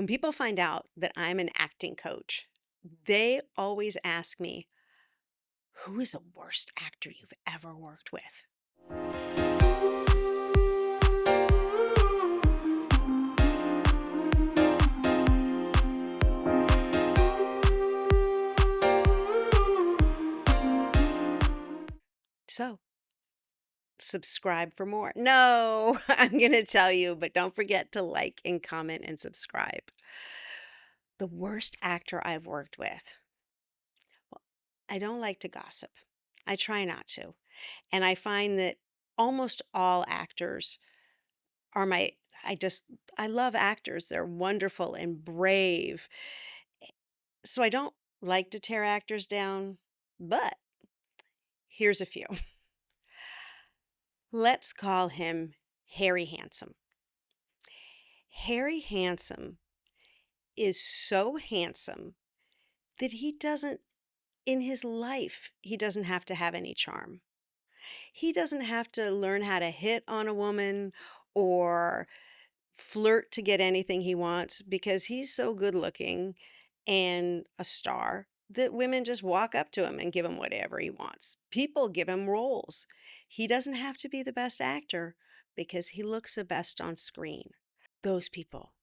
When people find out that I'm an acting coach, they always ask me, who is the worst actor you've ever worked with? So, subscribe for more. No, I'm going to tell you, but don't forget to like and comment and subscribe. The worst actor I've worked with. Well, I don't like to gossip. I try not to. And I find that almost all actors are my I just I love actors. They're wonderful and brave. So I don't like to tear actors down, but here's a few. Let's call him Harry Handsome. Harry Handsome is so handsome that in his life, he doesn't have to have any charm. He doesn't have to learn how to hit on a woman or flirt to get anything he wants because he's so good looking and a star that women just walk up to him and give him whatever he wants. People give him roles. He doesn't have to be the best actor because he looks the best on screen. Those people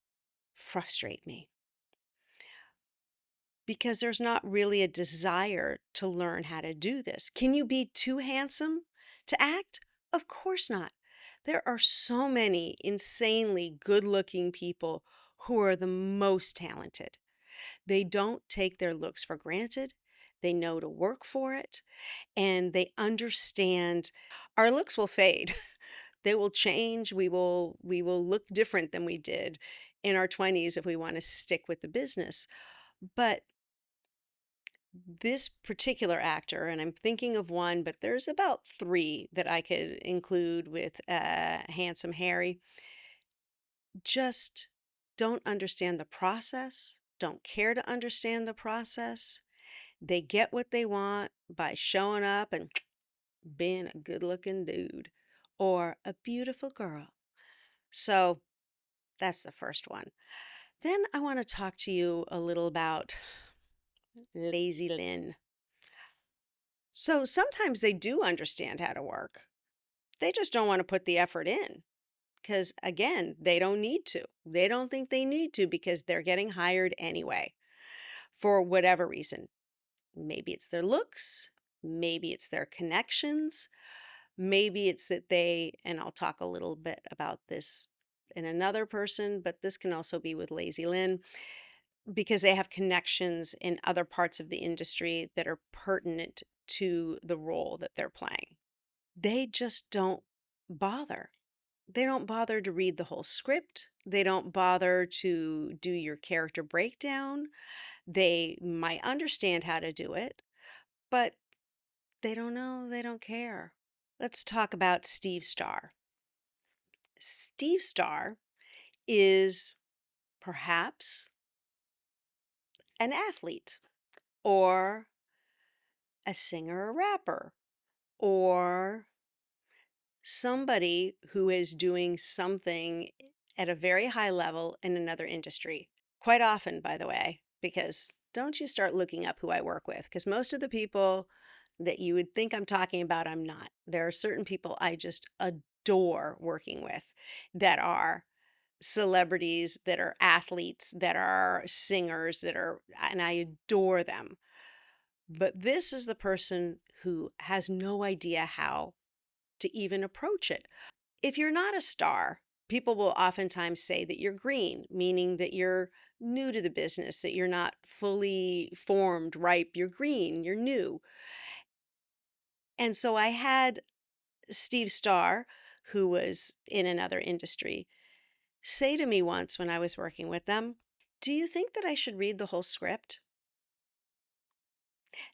frustrate me because there's not really a desire to learn how to do this. Can you be too handsome to act? Of course not. There are so many insanely good looking people who are the most talented. They don't take their looks for granted. They know to work for it and they understand our looks will fade. They will change. We will look different than we did in our 20s if we want to stick with the business. But this particular actor, and I'm thinking of one, but there's about three that I could include with Handsome Harry, just don't understand the process, don't care to understand the process. They get what they want by showing up and being a good looking dude or a beautiful girl. So that's the first one. Then I want to talk to you a little about Lazy Lynn. So sometimes they do understand how to work. They just don't want to put the effort in because, again, they don't need to. They don't think they need to because they're getting hired anyway for whatever reason. Maybe it's their looks, maybe it's their connections, maybe it's that and I'll talk a little bit about this in another person, but this can also be with Lazy Lynn because they have connections in other parts of the industry that are pertinent to the role that they're playing. They just don't bother. They don't bother to read the whole script. They don't bother to do your character breakdown. They might understand how to do it, but they don't know, they don't care. Let's talk about Steve Starr. Steve Starr is perhaps an athlete or a singer or rapper or somebody who is doing something at a very high level in another industry. Quite often, by the way, because don't you start looking up who I work with, because most of the people that you would think I'm talking about, I'm not. There are certain people I just adore working with that are celebrities, that are athletes, that are singers, and I adore them. But this is the person who has no idea how to even approach it. If you're not a star, people will oftentimes say that you're green, meaning that you're new to the business, that you're not fully formed, ripe, you're green, you're new. And so I had Steve Starr, who was in another industry, say to me once when I was working with them, "Do you think that I should read the whole script?"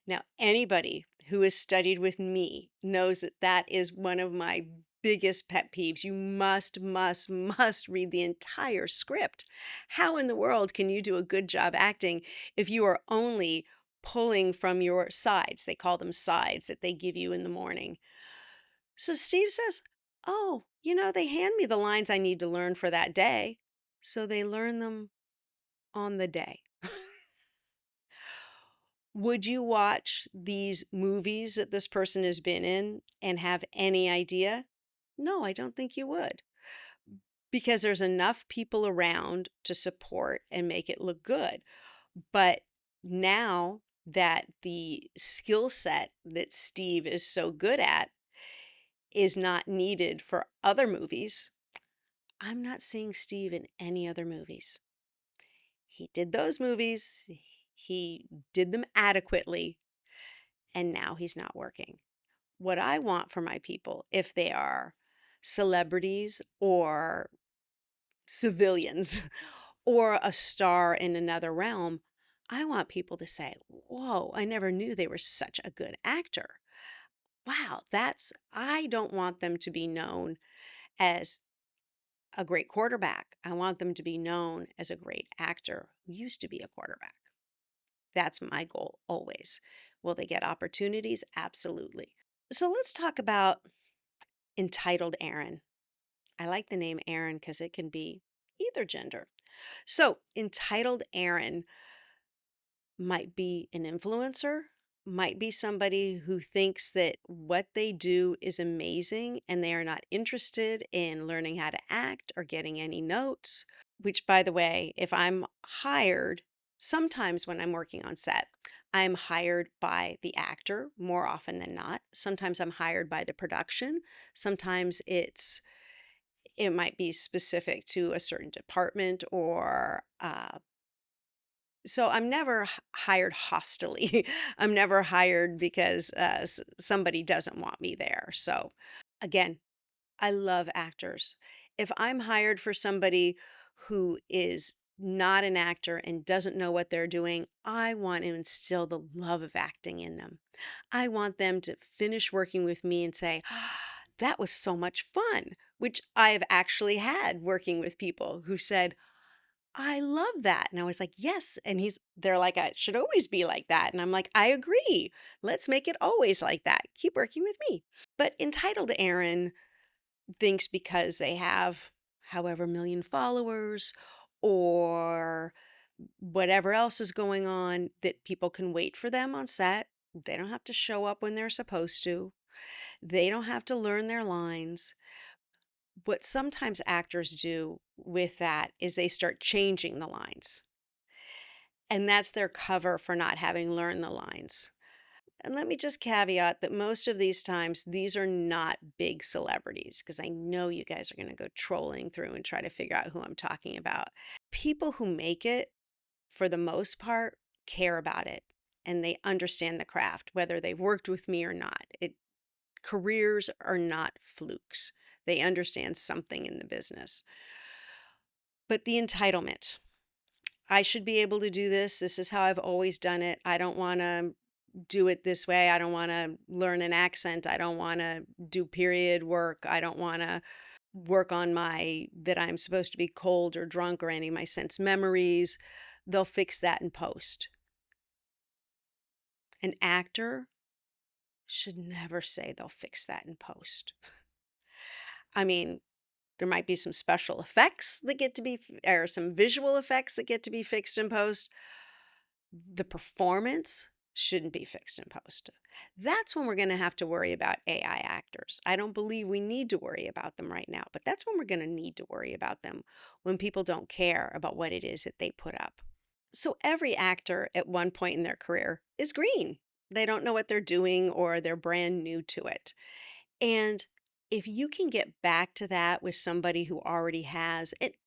Now, anybody who has studied with me knows that that is one of my biggest pet peeves. You must read the entire script. How in the world can you do a good job acting if you are only pulling from your sides? They call them sides that they give you in the morning. So Steve says, "Oh, they hand me the lines I need to learn for that day." So they learn them on the day. Would you watch these movies that this person has been in and have any idea? No, I don't think you would. Because there's enough people around to support and make it look good. But now that the skill set that Steve is so good at is not needed for other movies, I'm not seeing Steve in any other movies. He did those movies, he did them adequately, and now he's not working. What I want for my people, if they are celebrities or civilians or a star in another realm, I want people to say, whoa, I never knew they were such a good actor. Wow, I don't want them to be known as a great quarterback. I want them to be known as a great actor who used to be a quarterback. That's my goal always. Will they get opportunities? Absolutely. So let's talk about entitled Aaron. I like the name Aaron because it can be either gender. So, entitled Aaron might be an influencer, might be somebody who thinks that what they do is amazing and they are not interested in learning how to act or getting any notes. Which, by the way, if I'm hired, sometimes when I'm working on set, I'm hired by the actor more often than not. Sometimes I'm hired by the production. Sometimes it might be specific to a certain department or so I'm never hired hostily. I'm never hired because somebody doesn't want me there. So again, I love actors. If I'm hired for somebody who is not an actor and doesn't know what they're doing, I want to instill the love of acting in them. I want them to finish working with me and say, "Ah, that was so much fun," which I've actually had working with people who said, I love that. And I was like, yes. And they're like, it should always be like that. And I'm like, I agree. Let's make it always like that. Keep working with me. But entitled Aaron thinks because they have however million followers or whatever else is going on that people can wait for them on set. They don't have to show up when they're supposed to. They don't have to learn their lines. What sometimes actors do with that is they start changing the lines. And that's their cover for not having learned the lines. And let me just caveat that most of these times, these are not big celebrities, because I know you guys are going to go trolling through and try to figure out who I'm talking about. People who make it, for the most part, care about it and they understand the craft, whether they've worked with me or not. Careers are not flukes. They understand something in the business. But the entitlement, I should be able to do this. This is how I've always done it. I don't want to do it this way. I don't want to learn an accent. I don't want to do period work. I don't want to work on that I'm supposed to be cold or drunk or any of my sense memories. They'll fix that in post. An actor should never say they'll fix that in post. I mean, there might be some special effects that get to be, or some visual effects that get to be fixed in post. The performance shouldn't be fixed in post. That's when we're going to have to worry about AI actors. I don't believe we need to worry about them right now, but that's when we're going to need to worry about them, when people don't care about what it is that they put up. So every actor at one point in their career is green. They don't know what they're doing or they're brand new to it. And if you can get back to that with somebody who already has it,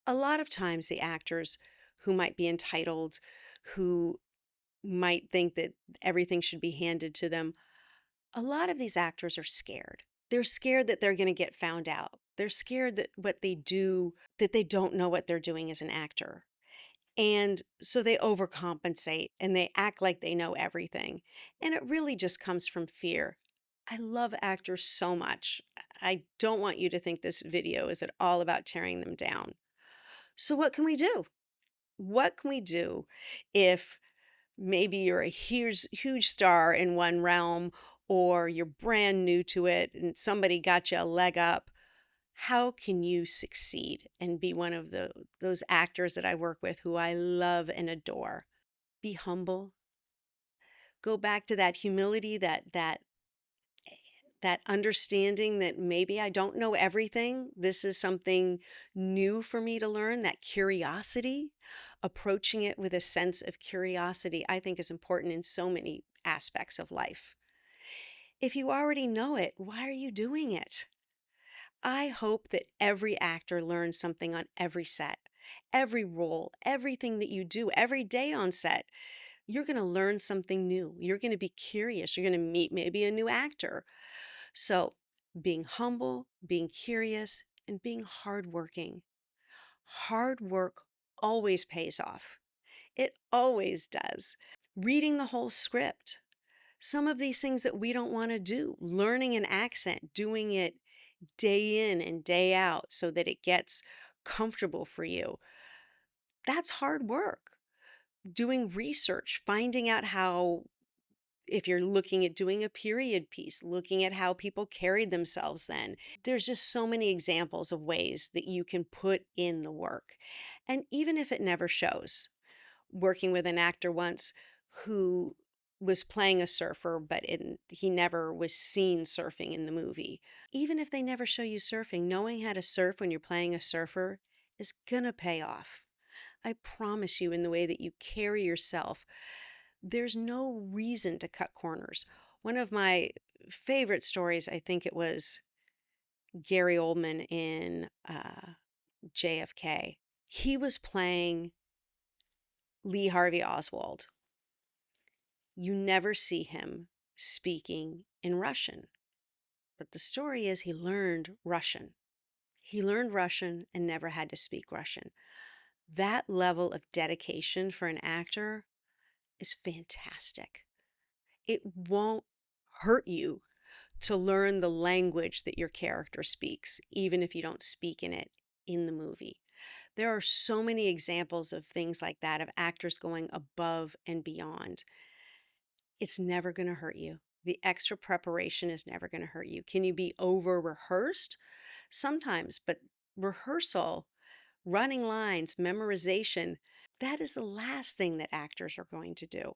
a lot of times the actors who might be entitled, who might think that everything should be handed to them, a lot of these actors are scared. They're scared that they're going to get found out. They're scared that what they do, that they don't know what they're doing as an actor. And so they overcompensate and they act like they know everything. And it really just comes from fear. I love actors so much. I don't want you to think this video is at all about tearing them down. So, what can we do? What can we do if maybe you're a huge star in one realm or you're brand new to it and somebody got you a leg up? How can you succeed and be one of those actors that I work with who I love and adore? Be humble. Go back to that humility, that understanding that maybe I don't know everything. This is something new for me to learn. That curiosity, approaching it with a sense of curiosity, I think is important in so many aspects of life. If you already know it, why are you doing it? I hope that every actor learns something on every set, every role, everything that you do, every day on set. You're going to learn something new. You're going to be curious. You're going to meet maybe a new actor. So, being humble, being curious, and being hardworking. Hard work always pays off. It always does. Reading the whole script. Some of these things that we don't want to do, learning an accent, doing it day in and day out so that it gets comfortable for you. That's hard work. Doing research, finding out how, if you're looking at doing a period piece, looking at how people carried themselves then. There's just so many examples of ways that you can put in the work. And even if it never shows, working with an actor once who was playing a surfer, but he never was seen surfing in the movie. Even if they never show you surfing, knowing how to surf when you're playing a surfer is gonna pay off. I promise you, in the way that you carry yourself, there's no reason to cut corners. One of my favorite stories, I think it was Gary Oldman in JFK. He was playing Lee Harvey Oswald. You never see him speaking in Russian, but the story is he learned Russian. He learned Russian and never had to speak Russian. That level of dedication for an actor is fantastic. It won't hurt you to learn the language that your character speaks, even if you don't speak in it in the movie. There are so many examples of things like that, of actors going above and beyond. It's never going to hurt you. The extra preparation is never going to hurt you. Can you be over rehearsed? Sometimes, but rehearsal, running lines, memorization, that is the last thing that actors are going to do.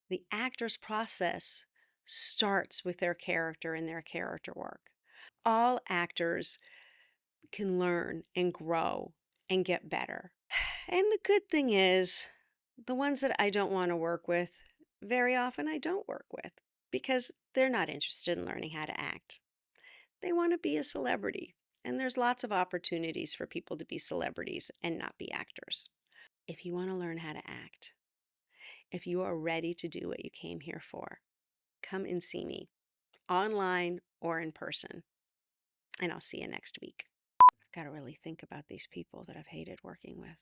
The actor's process starts with their character and their character work. All actors can learn and grow and get better. And the good thing is, the ones that I don't want to work with, very often I don't work with because they're not interested in learning how to act. They want to be a celebrity. And there's lots of opportunities for people to be celebrities and not be actors. If you want to learn how to act, if you are ready to do what you came here for, come and see me online or in person. And I've got to really think about these people that I've hated working with.